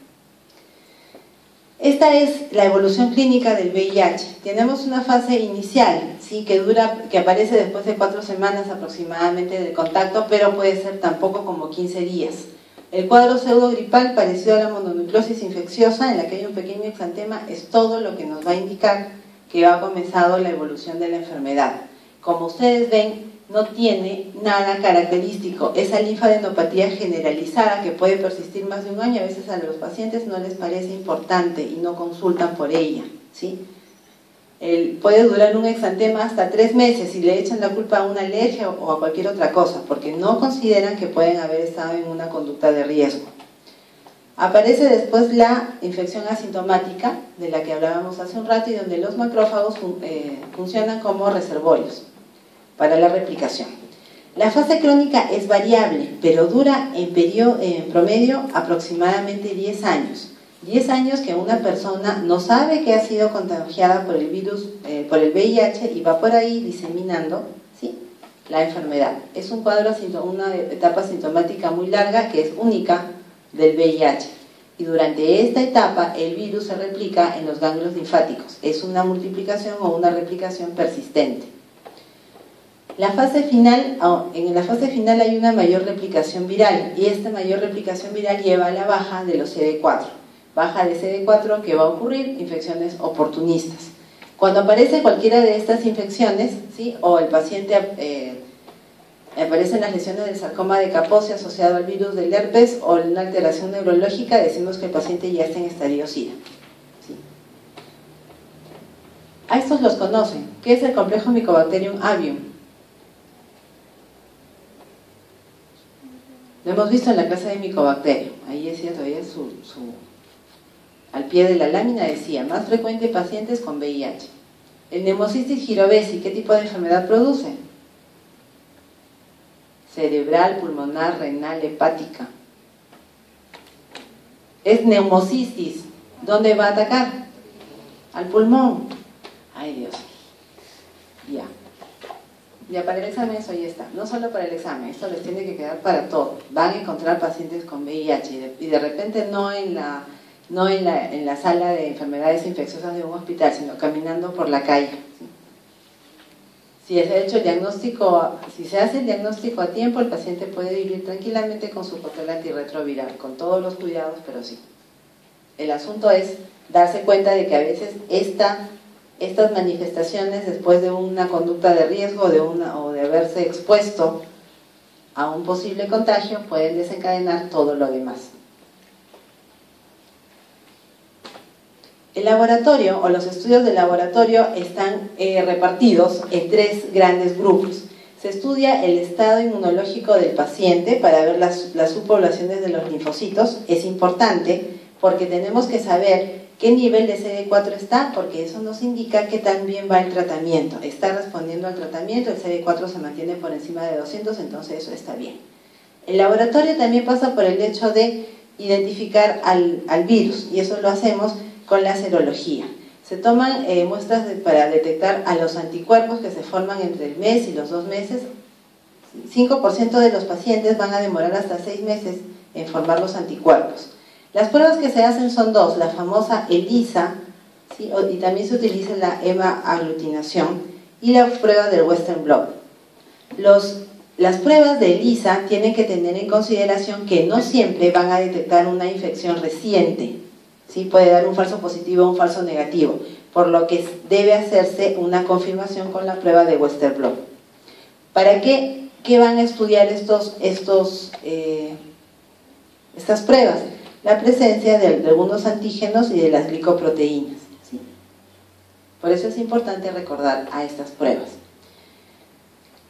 Speaker 1: Esta es la evolución clínica del VIH. Tenemos una fase inicial, ¿sí? que aparece después de 4 semanas aproximadamente del contacto, pero puede ser tampoco como 15 días. El cuadro pseudogripal, parecido a la mononucleosis infecciosa, en la que hay un pequeño exantema, es todo lo que nos va a indicar que ha comenzado la evolución de la enfermedad. Como ustedes ven, no tiene nada característico. Esa linfadenopatía generalizada que puede persistir más de un año, a veces a los pacientes no les parece importante y no consultan por ella, ¿sí? Puede durar un exantema hasta 3 meses y le echan la culpa a una alergia o a cualquier otra cosa, porque no consideran que pueden haber estado en una conducta de riesgo. Aparece después la infección asintomática, de la que hablábamos hace un rato, y donde los macrófagos funcionan como reservorios para la replicación. La fase crónica es variable, pero dura en promedio aproximadamente 10 años. 10 años que una persona no sabe que ha sido contagiada por el virus, por el VIH, y va por ahí diseminando, ¿sí?, la enfermedad. Es un cuadro, una etapa sintomática muy larga que es única del VIH. Y durante esta etapa el virus se replica en los ganglios linfáticos. Es una multiplicación o una replicación persistente. En la fase final hay una mayor replicación viral, y esta mayor replicación viral lleva a la baja de los CD4. Baja de CD4 que va a ocurrir infecciones oportunistas. Cuando aparece cualquiera de estas infecciones, ¿sí?, o el paciente aparecen las lesiones del sarcoma de Kaposi asociado al virus del herpes o una alteración neurológica, decimos que el paciente ya está en estadio SIDA, ¿sí? A estos los conocen. ¿Qué es el complejo Mycobacterium avium? Lo hemos visto en la clase de Mycobacterium. Ahí decía todavía al pie de la lámina decía, más frecuente pacientes con VIH. El Pneumocystis jirovesi, ¿qué tipo de enfermedad produce? Cerebral, pulmonar, renal, hepática. Es Pneumocystis. ¿Dónde va a atacar? Al pulmón. Ay, Dios. Ya. Ya para el examen eso ya está. No solo para el examen, esto les tiene que quedar para todo. Van a encontrar pacientes con VIH y de repente no en la sala de enfermedades infecciosas de un hospital, sino caminando por la calle, ¿sí? Si se hace el diagnóstico a tiempo, el paciente puede vivir tranquilamente con su cóctel antirretroviral, con todos los cuidados, pero sí. El asunto es darse cuenta de que a veces estas manifestaciones, después de una conducta de riesgo o de haberse expuesto a un posible contagio, pueden desencadenar todo lo demás. El laboratorio o los estudios de laboratorio están repartidos en 3 grandes grupos. Se estudia el estado inmunológico del paciente para ver las subpoblaciones de los linfocitos. Es importante porque tenemos que saber qué nivel de CD4 está, porque eso nos indica qué tan bien va el tratamiento. Está respondiendo al tratamiento, el CD4 se mantiene por encima de 200, entonces eso está bien. El laboratorio también pasa por el hecho de identificar al virus, y eso lo hacemos con la serología. Se toman muestras para detectar a los anticuerpos que se forman entre el mes y los 2 meses. 5% de los pacientes van a demorar hasta 6 meses en formar los anticuerpos. Las pruebas que se hacen son 2, la famosa ELISA, ¿sí?, y también se utiliza la hemaglutinación, y la prueba del Western blot. Las pruebas de ELISA tienen que tener en consideración que no siempre van a detectar una infección reciente, ¿sí? Puede dar un falso positivo o un falso negativo, por lo que debe hacerse una confirmación con la prueba de Western blot. ¿Para qué van a estudiar estas pruebas? La presencia de algunos antígenos y de las glicoproteínas, ¿sí? Por eso es importante recordar a estas pruebas.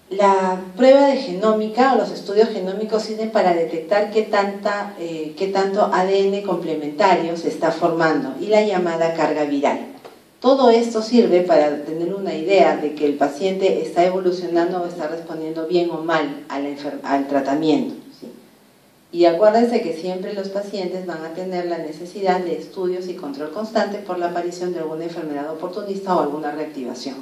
Speaker 1: La prueba de genómica o los estudios genómicos sirven para detectar qué tanto ADN complementario se está formando y la llamada carga viral. Todo esto sirve para tener una idea de que el paciente está evolucionando o está respondiendo bien o mal al tratamiento, ¿sí? Y acuérdense que siempre los pacientes van a tener la necesidad de estudios y control constante por la aparición de alguna enfermedad oportunista o alguna reactivación.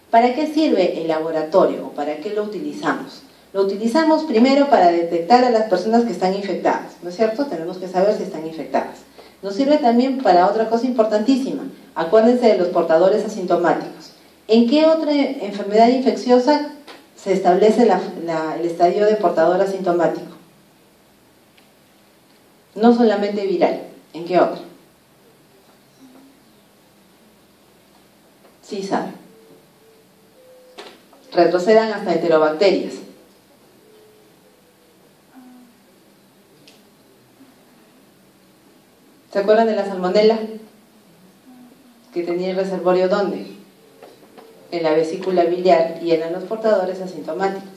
Speaker 1: ¿Para qué sirve el laboratorio o para qué lo utilizamos? Lo utilizamos primero para detectar a las personas que están infectadas, ¿no es cierto? Tenemos que saber si están infectadas. Nos sirve también para otra cosa importantísima. Acuérdense de los portadores asintomáticos. ¿En qué otra enfermedad infecciosa se establece el estadio de portador asintomático? No solamente viral. ¿En qué otra? Sí saben. Retrocedan hasta enterobacterias. ¿Se acuerdan de la salmonela? Que tenía el reservorio ¿dónde? En la vesícula biliar, y eran los portadores asintomáticos.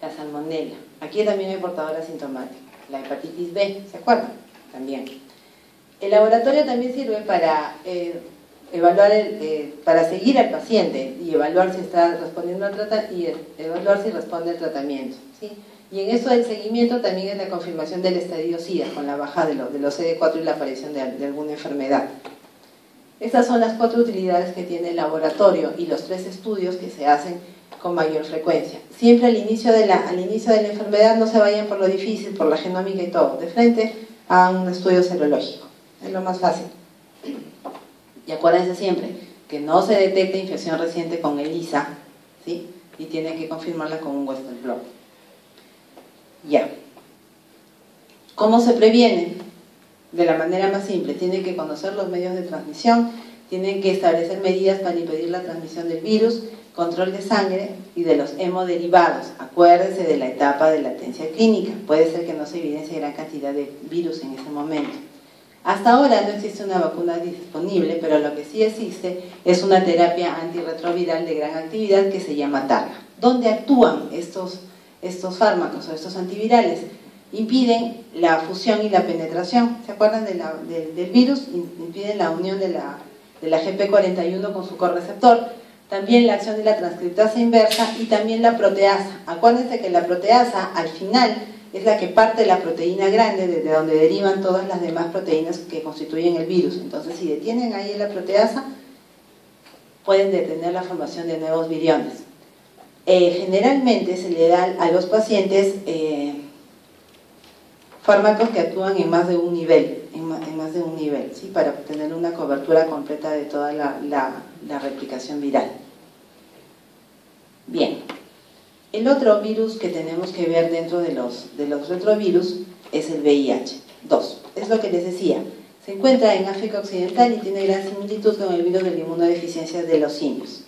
Speaker 1: La salmonela. Aquí también hay portador asintomático. La hepatitis B, ¿se acuerdan? También. El laboratorio también sirve para evaluar, para seguir al paciente y evaluar si está respondiendo al tratamiento y evaluar si responde al tratamiento, ¿sí? Y en eso del seguimiento también es la confirmación del estadio SIDA, con la baja de los CD4 y la aparición de alguna enfermedad. Estas son las 4 utilidades que tiene el laboratorio y los 3 estudios que se hacen con mayor frecuencia. Siempre al inicio de la enfermedad no se vayan por lo difícil, por la genómica y todo. De frente a un estudio serológico. Es lo más fácil. Y acuérdense siempre que no se detecta infección reciente con ELISA, ¿sí? Y tienen que confirmarla con un Western blot. Ya. ¿Cómo se previene? De la manera más simple. Tienen que conocer los medios de transmisión, tienen que establecer medidas para impedir la transmisión del virus, control de sangre y de los hemoderivados. Acuérdense de la etapa de latencia clínica. Puede ser que no se evidencie gran cantidad de virus en ese momento. Hasta ahora no existe una vacuna disponible, pero lo que sí existe es una terapia antirretroviral de gran actividad que se llama TARGA. ¿Dónde actúan estos fármacos o estos antivirales? Impiden la fusión y la penetración. ¿Se acuerdan del virus? Impiden la unión de la GP41 con su correceptor. También la acción de la transcriptasa inversa y también la proteasa. Acuérdense que la proteasa al final es la que parte la proteína grande, desde donde derivan todas las demás proteínas que constituyen el virus. Entonces, si detienen ahí la proteasa, pueden detener la formación de nuevos viriones. Generalmente se le da a los pacientes fármacos que actúan en más de un nivel, ¿sí? Para obtener una cobertura completa de toda la replicación viral. Bien. El otro virus que tenemos que ver dentro de los retrovirus es el VIH-2. Es lo que les decía. Se encuentra en África Occidental y tiene gran similitud con el virus de la inmunodeficiencia de los simios.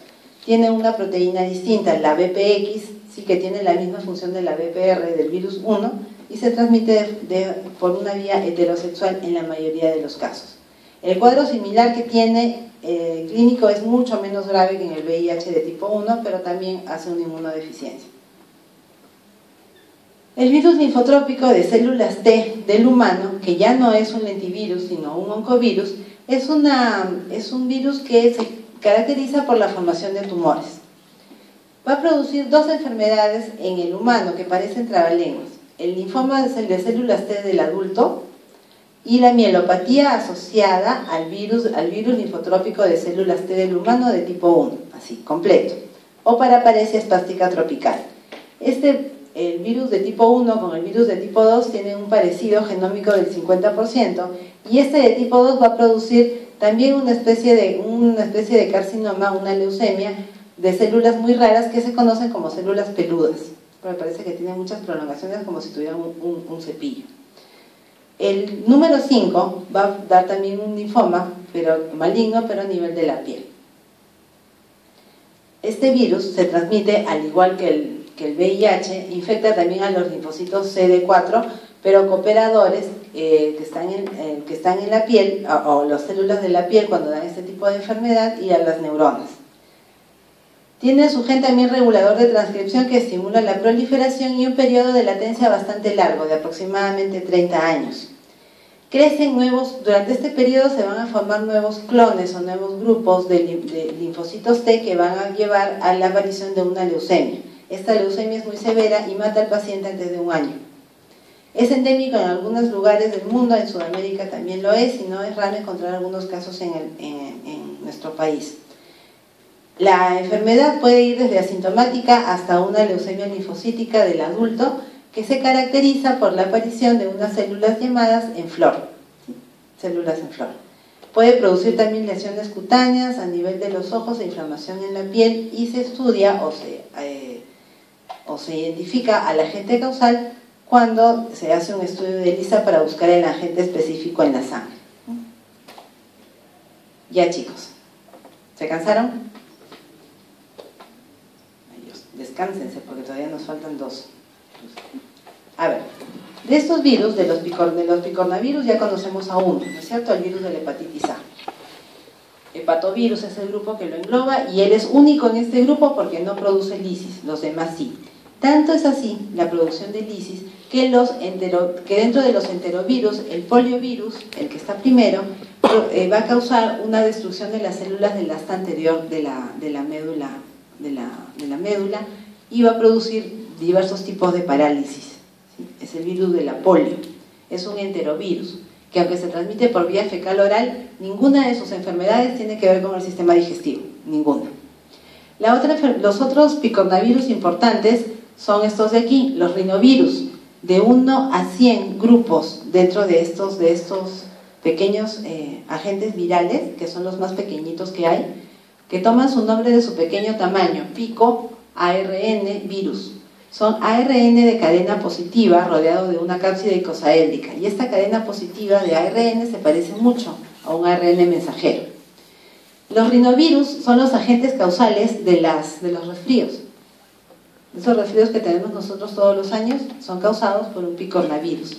Speaker 1: Tiene una proteína distinta, la BPX, sí, que tiene la misma función de la BPR del virus 1 y se transmite por una vía heterosexual en la mayoría de los casos. El cuadro similar que tiene clínico es mucho menos grave que en el VIH de tipo 1, pero también hace una inmunodeficiencia. El virus linfotrópico de células T del humano, que ya no es un lentivirus sino un oncovirus, es un virus que se caracteriza por la formación de tumores. Va a producir 2 enfermedades en el humano que parecen trabalenguas: el linfoma de células T del adulto y la mielopatía asociada al virus linfotrópico de células T del humano de tipo 1, así, completo, o paraparesia espástica tropical. El virus de tipo 1 con el virus de tipo 2 tiene un parecido genómico del 50%, y este de tipo 2 va a producir también una especie de carcinoma, una leucemia de células muy raras que se conocen como células peludas. Me parece que tiene muchas prolongaciones, como si tuvieran un cepillo. El número 5 va a dar también un linfoma, pero maligno, pero a nivel de la piel. Este virus se transmite, al igual que el VIH, infecta también a los linfocitos CD4, pero cooperadores que están en la piel, o las células de la piel cuando dan este tipo de enfermedad, y a las neuronas. Tiene su gen también regulador de transcripción que estimula la proliferación y un periodo de latencia bastante largo, de aproximadamente 30 años. Durante este periodo se van a formar nuevos clones o nuevos grupos de linfocitos T que van a llevar a la aparición de una leucemia. Esta leucemia es muy severa y mata al paciente antes de un año. Es endémico en algunos lugares del mundo, en Sudamérica también lo es, y no es raro encontrar algunos casos en nuestro país. La enfermedad puede ir desde asintomática hasta una leucemia linfocítica del adulto, que se caracteriza por la aparición de unas células llamadas en flor, ¿sí? Células en flor. Puede producir también lesiones cutáneas a nivel de los ojos e inflamación en la piel, y se estudia o se identifica al agente causal cuando se hace un estudio de ELISA para buscar el agente específico en la sangre. Ya, chicos, ¿se cansaron? Descánsense porque todavía nos faltan 2. A ver, de estos virus, de los picornavirus, ya conocemos a uno, ¿no es cierto? El virus de la hepatitis A. Hepatovirus es el grupo que lo engloba, y él es único en este grupo porque no produce lisis, los demás sí. Tanto es así la producción de lisis que dentro de los enterovirus, el poliovirus, el que está primero, va a causar una destrucción de las células del asta anterior de la médula, y va a producir diversos tipos de parálisis, ¿sí? Es el virus de la polio, es un enterovirus que, aunque se transmite por vía fecal oral, ninguna de sus enfermedades tiene que ver con el sistema digestivo, ninguna. Los otros picornavirus importantes son estos de aquí, los rinovirus, de 1 a 100 grupos dentro de estos pequeños agentes virales, que son los más pequeñitos que hay, que toman su nombre de su pequeño tamaño, pico ARN virus. Son ARN de cadena positiva rodeado de una cápside icosaédrica, y esta cadena positiva de ARN se parece mucho a un ARN mensajero. Los rinovirus son los agentes causales de los resfríos. Esos resfríos que tenemos nosotros todos los años son causados por un picornavirus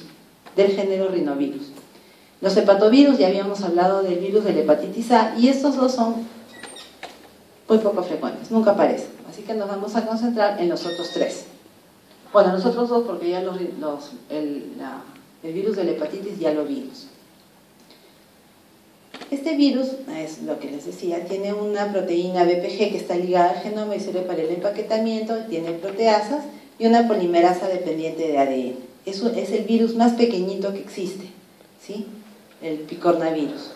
Speaker 1: del género rinovirus. Los hepatovirus, ya habíamos hablado del virus de la hepatitis A, y estos dos son muy poco frecuentes, nunca aparecen, así que nos vamos a concentrar en los otros 3. Bueno, los otros 2 porque ya el virus de la hepatitis ya lo vimos. Este virus, es lo que les decía, tiene una proteína BPG que está ligada al genoma y sirve para el empaquetamiento, tiene proteasas y una polimerasa dependiente de ADN. Es el virus más pequeñito que existe, ¿sí? El picornavirus.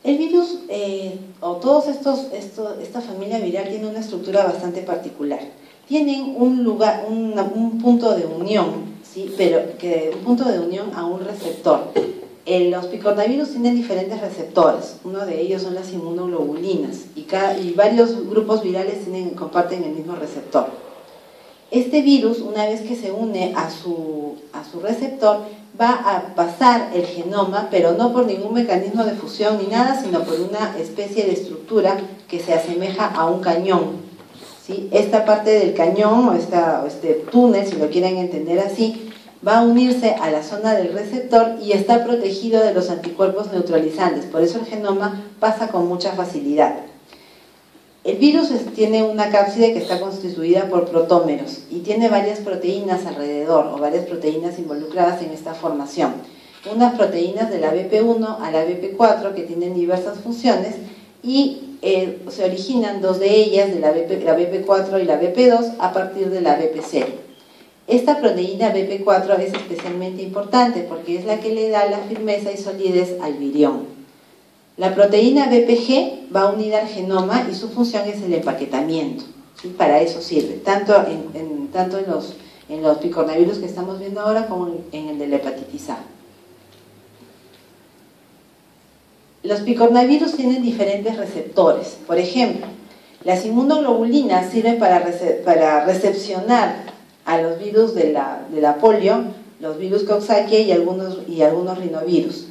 Speaker 1: El virus, esta familia viral tiene una estructura bastante particular. Tienen un punto de unión, ¿sí? Un punto de unión a un receptor. Los picornavirus tienen diferentes receptores, uno de ellos son las inmunoglobulinas, y varios grupos virales comparten el mismo receptor. Este virus, una vez que se une a su receptor, va a pasar el genoma, pero no por ningún mecanismo de fusión ni nada, sino por una especie de estructura que se asemeja a un cañón, ¿sí? Esta parte del cañón, o este túnel, si lo quieren entender así, va a unirse a la zona del receptor y está protegido de los anticuerpos neutralizantes, por eso el genoma pasa con mucha facilidad. El virus tiene una cápside que está constituida por protómeros y tiene varias proteínas alrededor, o varias proteínas involucradas en esta formación. Unas proteínas de la BP1 a la BP4 que tienen diversas funciones, y se originan 2 de ellas, de la BP4 y la BP2, a partir de la BP0. Esta proteína BP4 es especialmente importante porque es la que le da la firmeza y solidez al virión. La proteína BPG va unida al genoma y su función es el empaquetamiento, ¿sí? Para eso sirve, tanto en los picornavirus que estamos viendo ahora como en el de la hepatitis A. Los picornavirus tienen diferentes receptores. Por ejemplo, las inmunoglobulinas sirven para recepcionar a los virus de la polio, los virus Coxsackie y algunos rinovirus.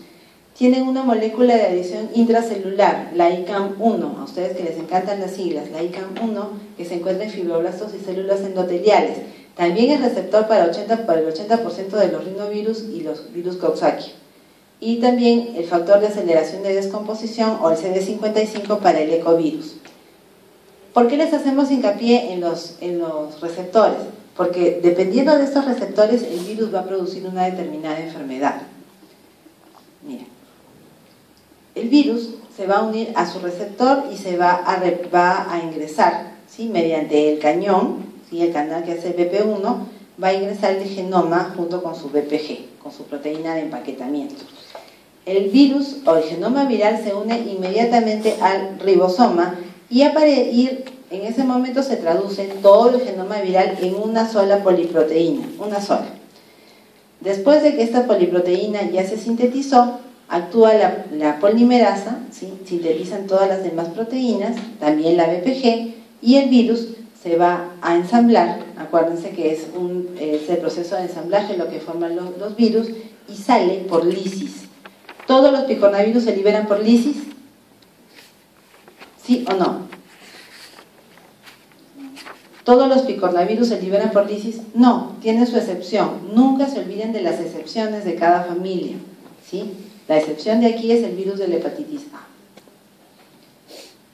Speaker 1: Tienen una molécula de adición intracelular, la ICAM1, a ustedes que les encantan las siglas, la ICAM1, que se encuentra en fibroblastos y células endoteliales. También es receptor para el 80% de los rinovirus y los virus Coxsackie. Y también el factor de aceleración de descomposición, o el CD55, para el ecovirus. ¿Por qué les hacemos hincapié en los receptores? Porque dependiendo de estos receptores, el virus va a producir una determinada enfermedad. Mira. El virus se va a unir a su receptor y se va a ingresar, ¿sí? Mediante el cañón, ¿sí? El canal que hace BP1, va a ingresar el genoma junto con su BPG, con su proteína de empaquetamiento. el virus o el genoma viral se une inmediatamente al ribosoma y en ese momento se traduce todo el genoma viral en una sola poliproteína, una sola. Después de que esta poliproteína ya se sintetizó, actúa la polimerasa, ¿sí? Sintetizan todas las demás proteínas, también la BPG, y el virus se va a ensamblar. Acuérdense que es el proceso de ensamblaje lo que forman los virus, y sale por lisis. ¿Todos los picornavirus se liberan por lisis? ¿Sí o no? ¿Todos los picornavirus se liberan por lisis? No, tiene su excepción. Nunca se olviden de las excepciones de cada familia, ¿sí? La excepción de aquí es el virus de la hepatitis A.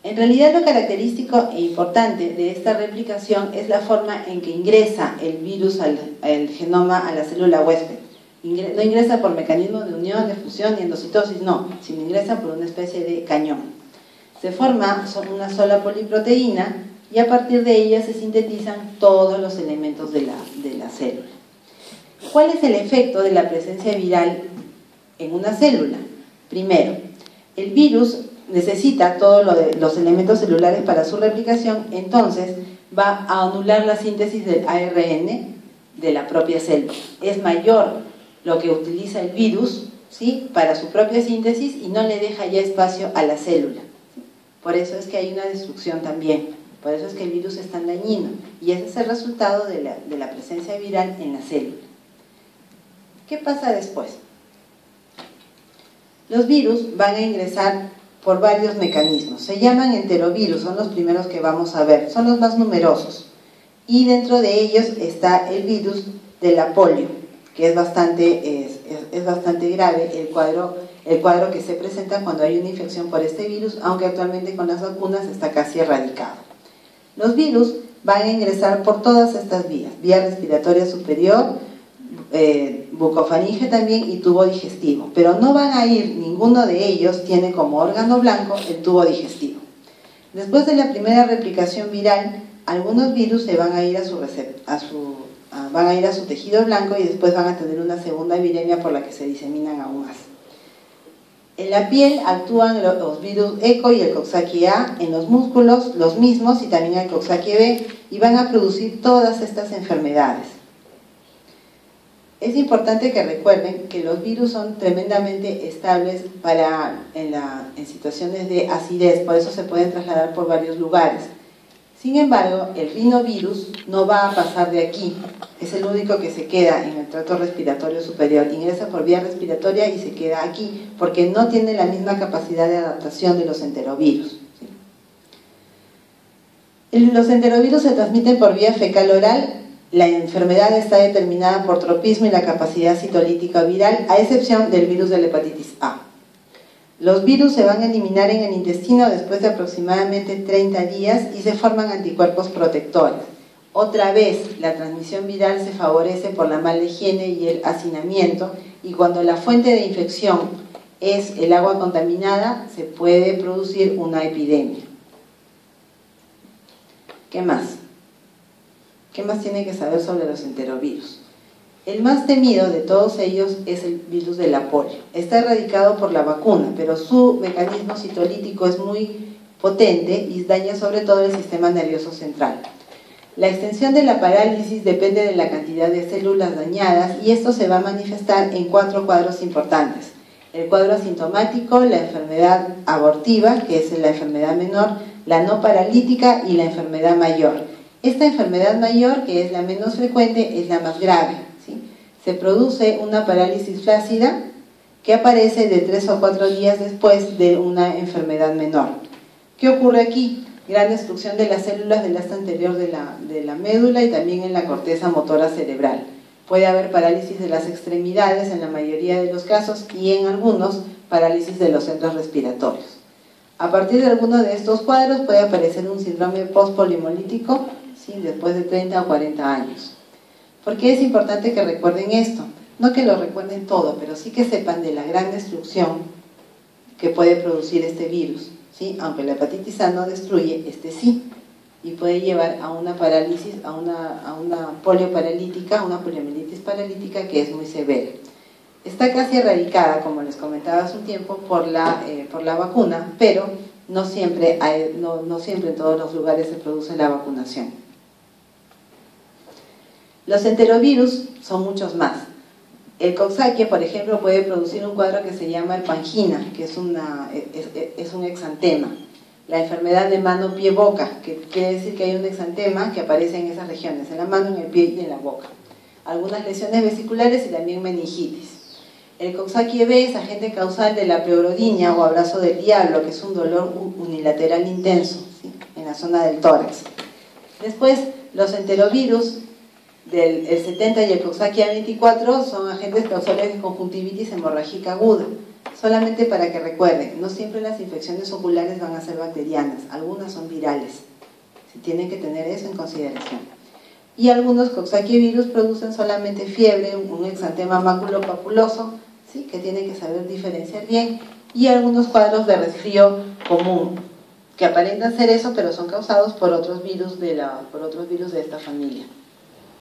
Speaker 1: En realidad lo característico e importante de esta replicación es la forma en que ingresa el virus el genoma a la célula huésped. No ingresa por mecanismo de unión, de fusión ni endocitosis, no, sino ingresa por una especie de cañón. Se forma una sola poliproteína y a partir de ella se sintetizan todos los elementos de la célula. ¿Cuál es el efecto de la presencia viral en una célula? Primero, el virus necesita todos los elementos celulares para su replicación, entonces va a anular la síntesis del ARN de la propia célula. Es mayor lo que utiliza el virus, ¿sí?, para su propia síntesis y no le deja ya espacio a la célula. Por eso es que hay una destrucción también. Por eso es que el virus es tan dañino, y ese es el resultado de la presencia viral en la célula. ¿Qué pasa después? Los virus van a ingresar por varios mecanismos. Se llaman enterovirus, son los primeros que vamos a ver, son los más numerosos. Y dentro de ellos está el virus de la polio, que es bastante grave el cuadro que se presenta cuando hay una infección por este virus, aunque actualmente con las vacunas está casi erradicado. Los virus van a ingresar por todas estas vías: vía respiratoria superior, bucofaringe también, y tubo digestivo, pero no van a ir, ninguno de ellos tiene como órgano blanco el tubo digestivo. Después de la primera replicación viral, algunos virus se van a ir van a ir a su tejido blanco y después van a tener una segunda viremia por la que se diseminan aún más. En la piel actúan los virus ECO y el Coxsackie A, en los músculos los mismos y también el Coxsackie B, y van a producir todas estas enfermedades. Es importante que recuerden que los virus son tremendamente estables en situaciones de acidez, por eso se pueden trasladar por varios lugares. Sin embargo, el rinovirus no va a pasar de aquí, es el único que se queda en el tracto respiratorio superior, ingresa por vía respiratoria y se queda aquí, porque no tiene la misma capacidad de adaptación de los enterovirus. Los enterovirus se transmiten por vía fecal oral. La enfermedad está determinada por tropismo y la capacidad citolítica viral, a excepción del virus de la hepatitis A. Los virus se van a eliminar en el intestino después de aproximadamente 30 días y se forman anticuerpos protectores. Otra vez, la transmisión viral se favorece por la mala higiene y el hacinamiento, y cuando la fuente de infección es el agua contaminada, se puede producir una epidemia. ¿Qué más? ¿Qué más tiene que saber sobre los enterovirus? El más temido de todos ellos es el virus de la polio. Está erradicado por la vacuna, pero su mecanismo citolítico es muy potente y daña sobre todo el sistema nervioso central. La extensión de la parálisis depende de la cantidad de células dañadas, y esto se va a manifestar en 4 cuadros importantes: el cuadro asintomático, la enfermedad abortiva, que es la enfermedad menor, la no paralítica y la enfermedad mayor. Esta enfermedad mayor, que es la menos frecuente, es la más grave, ¿sí? Se produce una parálisis flácida que aparece de 3 o 4 días después de una enfermedad menor. ¿Qué ocurre aquí? Gran destrucción de las células del asta anterior de la médula y también en la corteza motora cerebral. Puede haber parálisis de las extremidades en la mayoría de los casos, y en algunos parálisis de los centros respiratorios. A partir de alguno de estos cuadros puede aparecer un síndrome postpolimolítico, ¿sí?, después de 30 o 40 años. ¿Por qué es importante que recuerden esto? No que lo recuerden todo, pero sí que sepan de la gran destrucción que puede producir este virus, ¿sí? Aunque la hepatitis A no destruye, este sí, y puede llevar a una parálisis, a una polio paralítica, una poliomielitis paralítica, que es muy severa. está casi erradicada, como les comentaba hace un tiempo, por la vacuna, pero no siempre en todos los lugares se produce la vacunación. Los enterovirus son muchos más. El Coxsackie, por ejemplo, puede producir un cuadro que se llama pangina, que es un exantema. La enfermedad de mano-pie-boca, que quiere decir que hay un exantema que aparece en esas regiones, en la mano, en el pie y en la boca. Algunas lesiones vesiculares y también meningitis. El Coxsackie B es agente causal de la pleurodínia o abrazo del diablo, que es un dolor unilateral intenso, ¿sí?, en la zona del tórax. Después, los enterovirus del 70 y el Coxsackie A24 son agentes causales de conjuntivitis hemorrágica aguda. Solamente para que recuerden, no siempre las infecciones oculares van a ser bacterianas, algunas son virales. Si tienen que tener eso en consideración. Y algunos Coxsackie virus producen solamente fiebre, un exantema maculopapuloso, ¿sí?, que tienen que saber diferenciar bien, y algunos cuadros de resfrío común, que aparentan ser eso, pero son causados por otros virus de esta familia.